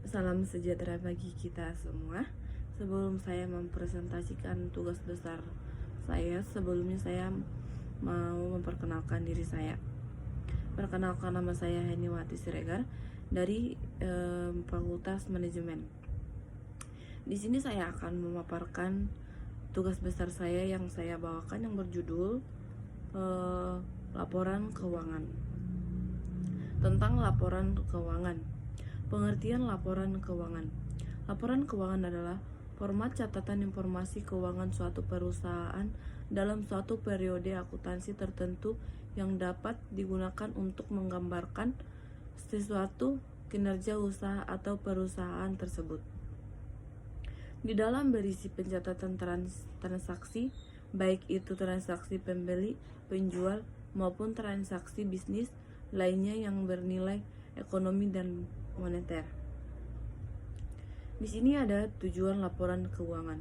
Salam sejahtera bagi kita semua. Sebelum saya mempresentasikan tugas besar saya, sebelumnya saya mau memperkenalkan diri saya. Perkenalkan, nama saya Heniwati Siregar dari Fakultas Manajemen. Di sini saya akan memaparkan tugas besar saya yang saya bawakan yang berjudul laporan keuangan. Tentang laporan keuangan. Pengertian laporan keuangan. Laporan keuangan adalah format catatan informasi keuangan suatu perusahaan dalam suatu periode akuntansi tertentu yang dapat digunakan untuk menggambarkan sesuatu kinerja usaha atau perusahaan tersebut. Di dalam berisi pencatatan transaksi, baik itu transaksi pembeli, penjual, maupun transaksi bisnis lainnya yang bernilai ekonomi dan moneter. Di sini ada tujuan laporan keuangan.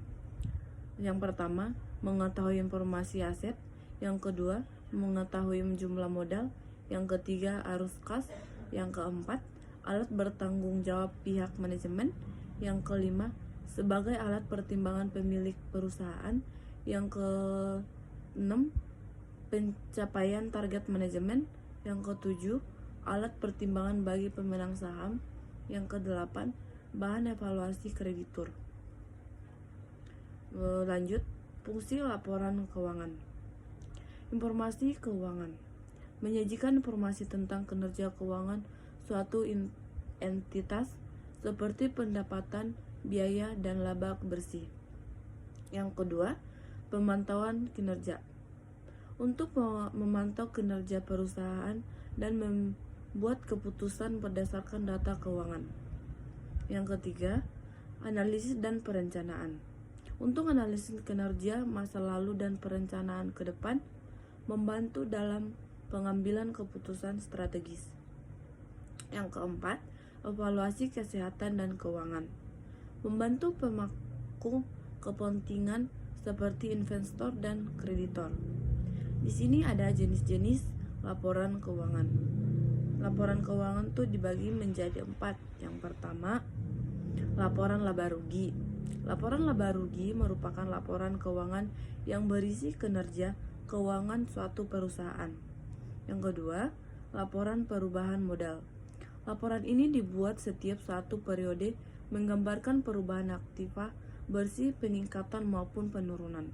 Yang pertama, mengetahui informasi aset. Yang kedua, mengetahui jumlah modal. Yang ketiga, arus kas. Yang keempat, alat bertanggung jawab pihak manajemen. Yang kelima, sebagai alat pertimbangan pemilik perusahaan. Yang keenam, pencapaian target manajemen. Yang ketujuh, alat pertimbangan bagi pemegang saham. Yang kedelapan, bahan evaluasi kreditur. Lanjut, fungsi laporan keuangan. Informasi keuangan menyajikan informasi tentang kinerja keuangan suatu entitas seperti pendapatan, biaya, dan laba bersih. Yang kedua, pemantauan kinerja. Untuk memantau kinerja perusahaan dan membuat keputusan berdasarkan data keuangan. Yang ketiga, analisis dan perencanaan. Untuk analisis kinerja masa lalu dan perencanaan ke depan, membantu dalam pengambilan keputusan strategis. Yang keempat, evaluasi kesehatan dan keuangan. Membantu pemangku kepentingan seperti investor dan kreditor. Di sini ada jenis-jenis laporan keuangan. Laporan keuangan tuh dibagi menjadi 4. Yang pertama, laporan laba rugi. Laporan laba rugi merupakan laporan keuangan yang berisi kinerja keuangan suatu perusahaan. Yang kedua, laporan perubahan modal. Laporan ini dibuat setiap satu periode menggambarkan perubahan aktiva bersih, peningkatan maupun penurunan.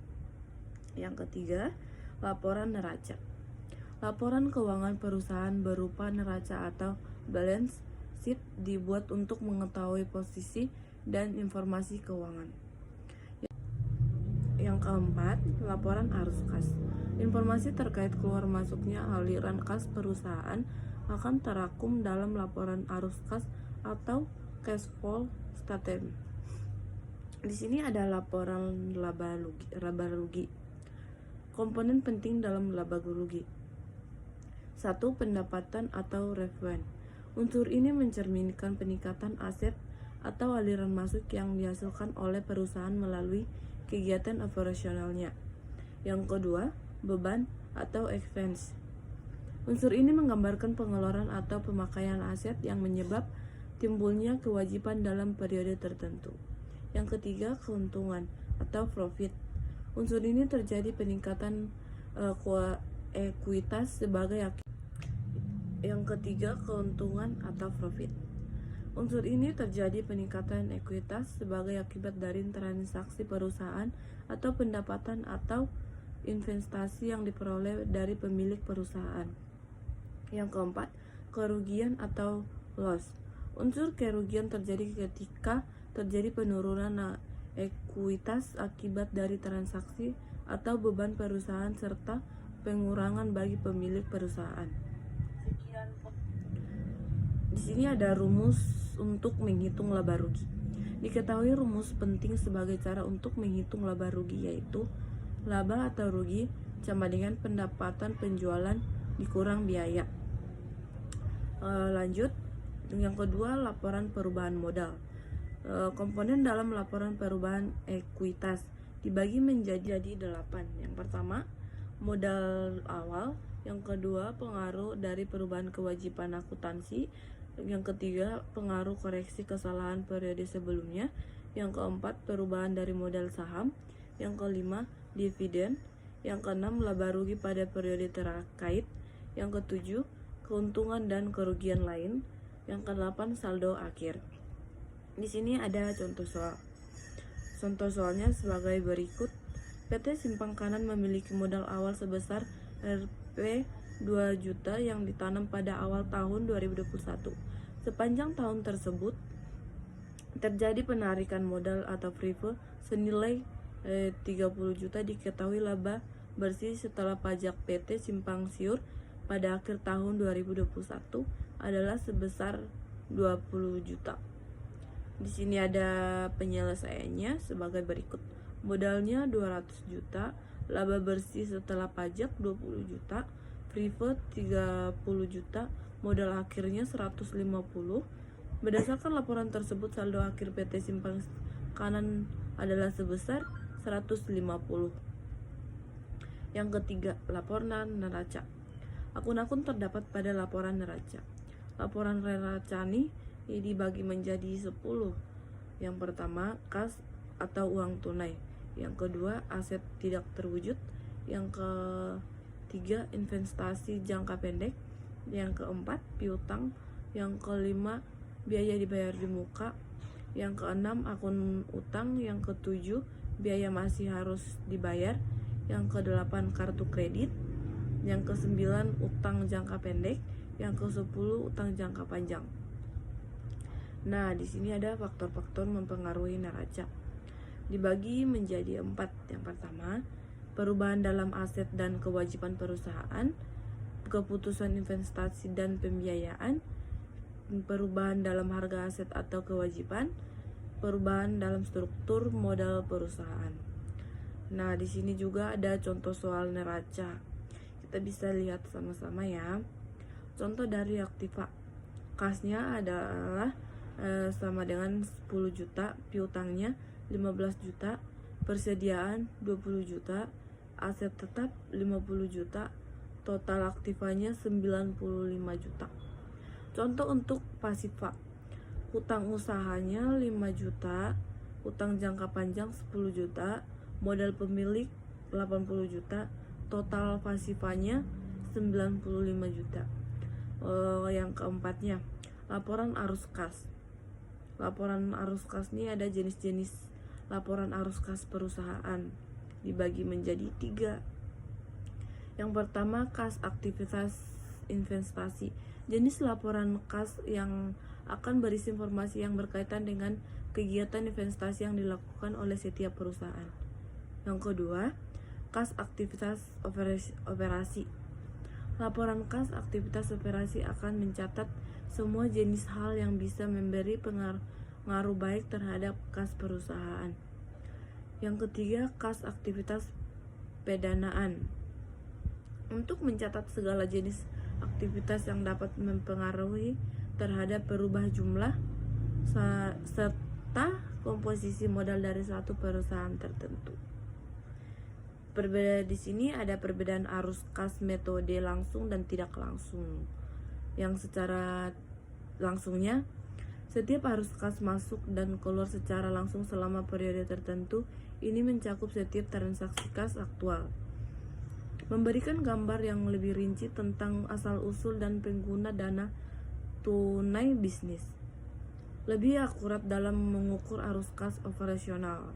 Yang ketiga, laporan neraca. Laporan keuangan perusahaan berupa neraca atau balance sheet dibuat untuk mengetahui posisi dan informasi keuangan. Yang keempat, laporan arus kas. Informasi terkait keluar masuknya aliran kas perusahaan akan terakum dalam laporan arus kas atau cash flow statement. Di sini ada laporan laba rugi. Komponen penting dalam laba rugi. 1. Pendapatan atau revenue. Unsur ini mencerminkan peningkatan aset atau aliran masuk yang dihasilkan oleh perusahaan melalui kegiatan operasionalnya. Yang kedua, beban atau expense. Unsur ini menggambarkan pengeluaran atau pemakaian aset yang menyebab timbulnya kewajiban dalam periode tertentu. Yang ketiga, keuntungan atau profit. Unsur ini terjadi peningkatan ekuitas sebagai Yang ketiga, keuntungan atau profit. Unsur ini terjadi peningkatan ekuitas sebagai akibat dari transaksi perusahaan atau pendapatan atau investasi yang diperoleh dari pemilik perusahaan. Yang keempat, kerugian atau loss. Unsur kerugian terjadi ketika terjadi penurunan ekuitas akibat dari transaksi atau beban perusahaan serta pengurangan bagi pemilik perusahaan. Di sini ada rumus untuk menghitung laba rugi. Diketahui rumus penting sebagai cara untuk menghitung laba rugi, yaitu laba atau rugi sama dengan pendapatan penjualan dikurang biaya. Lanjut, yang kedua, laporan perubahan modal. Komponen dalam laporan perubahan ekuitas dibagi menjadi 8. Yang pertama, modal awal. Yang kedua, pengaruh dari perubahan kewajiban akuntansi. Yang ketiga, pengaruh koreksi kesalahan periode sebelumnya. Yang keempat, perubahan dari modal saham. Yang kelima, dividen. Yang keenam, laba rugi pada periode terkait. Yang ketujuh, keuntungan dan kerugian lain. Yang kedelapan, saldo akhir. Di sini ada contoh soal. Contoh soalnya sebagai berikut. PT Simpang Kanan memiliki modal awal sebesar Rp 2 juta yang ditanam pada awal tahun 2021. Sepanjang tahun tersebut terjadi penarikan modal atau FRIPE senilai 30 juta. Diketahui laba bersih setelah pajak PT Simpang Siur pada akhir tahun 2021 adalah sebesar 20 juta. Di sini ada penyelesaiannya sebagai berikut. Modalnya 200 juta, laba bersih setelah pajak 20 juta, FRIPE 30 juta, modal akhirnya 150. Berdasarkan laporan tersebut, saldo akhir PT Simpang Kanan adalah sebesar 150. Yang ketiga, laporan neraca. Akun-akun terdapat pada laporan neraca. Laporan neraca ini dibagi menjadi 10. Yang pertama, kas atau uang tunai. Yang kedua, aset tidak terwujud. Yang ketiga, investasi jangka pendek. Yang keempat, piutang. Yang kelima, biaya dibayar di muka. Yang keenam, akun utang. Yang ketujuh, biaya masih harus dibayar. Yang kedelapan, kartu kredit. Yang kesembilan, utang jangka pendek. Yang kesepuluh, utang jangka panjang. Nah, di sini ada faktor-faktor mempengaruhi neraca. Dibagi menjadi 4. Yang pertama, perubahan dalam aset dan kewajiban perusahaan, keputusan investasi dan pembiayaan, perubahan dalam harga aset atau kewajiban, perubahan dalam struktur modal perusahaan. Nah, di sini juga ada contoh soal neraca. Kita bisa lihat sama-sama ya. Contoh dari aktiva. Kasnya adalah sama dengan 10 juta, piutangnya 15 juta, persediaan 20 juta, aset tetap 50 juta, total aktivanya 95 juta. Contoh untuk pasifa. Hutang usahanya 5 juta, hutang jangka panjang 10 juta, modal pemilik 80 juta, total pasifanya 95 juta. Yang keempatnya, laporan arus kas. Laporan arus kas ini ada jenis-jenis laporan arus kas perusahaan, dibagi menjadi 3. Yang pertama, kas aktivitas investasi. Jenis laporan kas yang akan berisi informasi yang berkaitan dengan kegiatan investasi yang dilakukan oleh setiap perusahaan. Yang kedua, kas aktivitas operasi. Laporan kas aktivitas operasi akan mencatat semua jenis hal yang bisa memberi pengaruh baik terhadap kas perusahaan. Yang ketiga, kas aktivitas pendanaan. Untuk mencatat segala jenis aktivitas yang dapat mempengaruhi terhadap berubah jumlah serta komposisi modal dari suatu perusahaan tertentu. Di sini ada perbedaan arus kas metode langsung dan tidak langsung. Yang secara langsungnya, setiap arus kas masuk dan keluar secara langsung selama periode tertentu. Ini mencakup setiap transaksi kas aktual. Memberikan gambar yang lebih rinci tentang asal-usul dan pengguna dana tunai bisnis. Lebih akurat dalam mengukur arus kas operasional.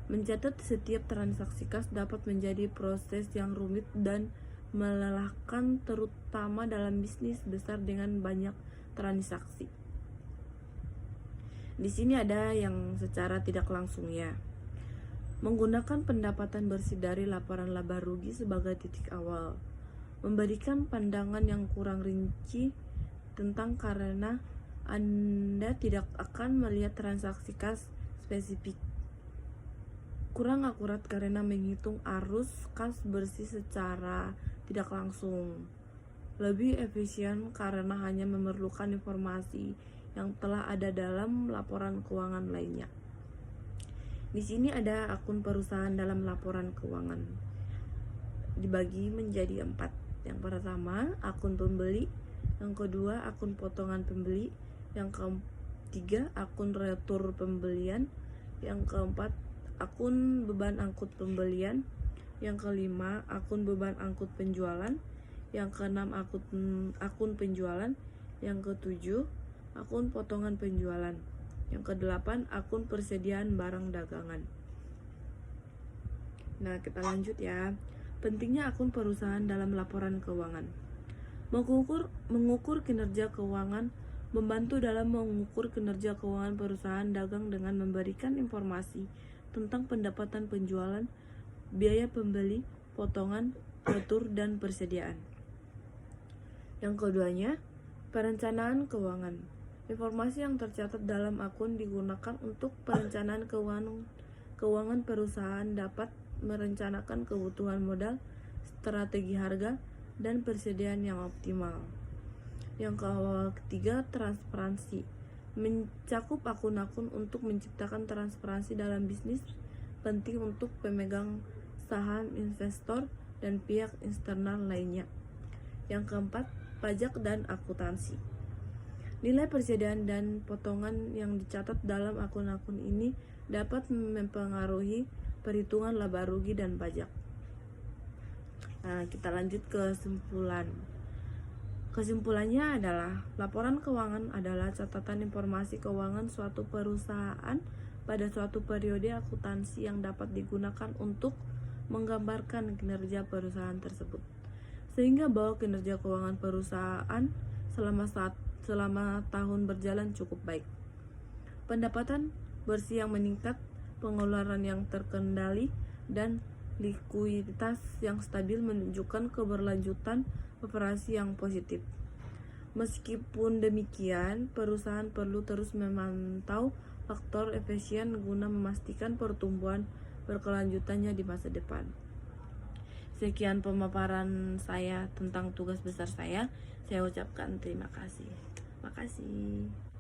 Mencatat setiap transaksi kas dapat menjadi proses yang rumit dan melelahkan, terutama dalam bisnis besar dengan banyak transaksi. Di sini ada yang secara tidak langsung ya. Menggunakan pendapatan bersih dari laporan laba rugi sebagai titik awal. Memberikan pandangan yang kurang rinci tentang karena Anda tidak akan melihat transaksi kas spesifik. Kurang akurat karena menghitung arus kas bersih secara tidak langsung. Lebih efisien karena hanya memerlukan informasi yang telah ada dalam laporan keuangan lainnya. Di sini ada akun perusahaan dalam laporan keuangan. Dibagi menjadi 4. Yang pertama, akun pembeli. Yang kedua, akun potongan pembeli. Yang ketiga, akun retur pembelian. Yang keempat, akun beban angkut pembelian. Yang kelima, akun beban angkut penjualan. Yang keenam, akun penjualan. Yang ketujuh, akun potongan penjualan. Yang kedelapan, akun persediaan barang dagangan. Nah, kita lanjut ya. Pentingnya akun perusahaan dalam laporan keuangan. Mengukur kinerja keuangan, membantu dalam mengukur kinerja keuangan perusahaan dagang dengan memberikan informasi tentang pendapatan penjualan, biaya pembeli, potongan, retur, dan persediaan. Yang keduanya, perencanaan keuangan. Informasi yang tercatat dalam akun digunakan untuk perencanaan keuangan perusahaan, dapat merencanakan kebutuhan modal, strategi harga, dan persediaan yang optimal. Yang ketiga, transparansi. Mencakup akun-akun untuk menciptakan transparansi dalam bisnis, penting untuk pemegang saham, investor, dan pihak eksternal lainnya. Yang keempat, pajak dan akuntansi. Nilai persediaan dan potongan yang dicatat dalam akun-akun ini dapat mempengaruhi perhitungan laba rugi dan pajak. Nah, kita lanjut ke kesimpulan. Kesimpulannya adalah, laporan keuangan adalah catatan informasi keuangan suatu perusahaan pada suatu periode akuntansi yang dapat digunakan untuk menggambarkan kinerja perusahaan tersebut, sehingga bahwa kinerja keuangan perusahaan selama tahun berjalan cukup baik. Pendapatan bersih yang meningkat, pengeluaran yang terkendali, dan likuiditas yang stabil menunjukkan keberlanjutan operasi yang positif. Meskipun demikian, perusahaan perlu terus memantau faktor efisien guna memastikan pertumbuhan berkelanjutannya di masa depan. Sekian pemaparan saya tentang tugas besar saya. Saya ucapkan terima kasih. Makasih.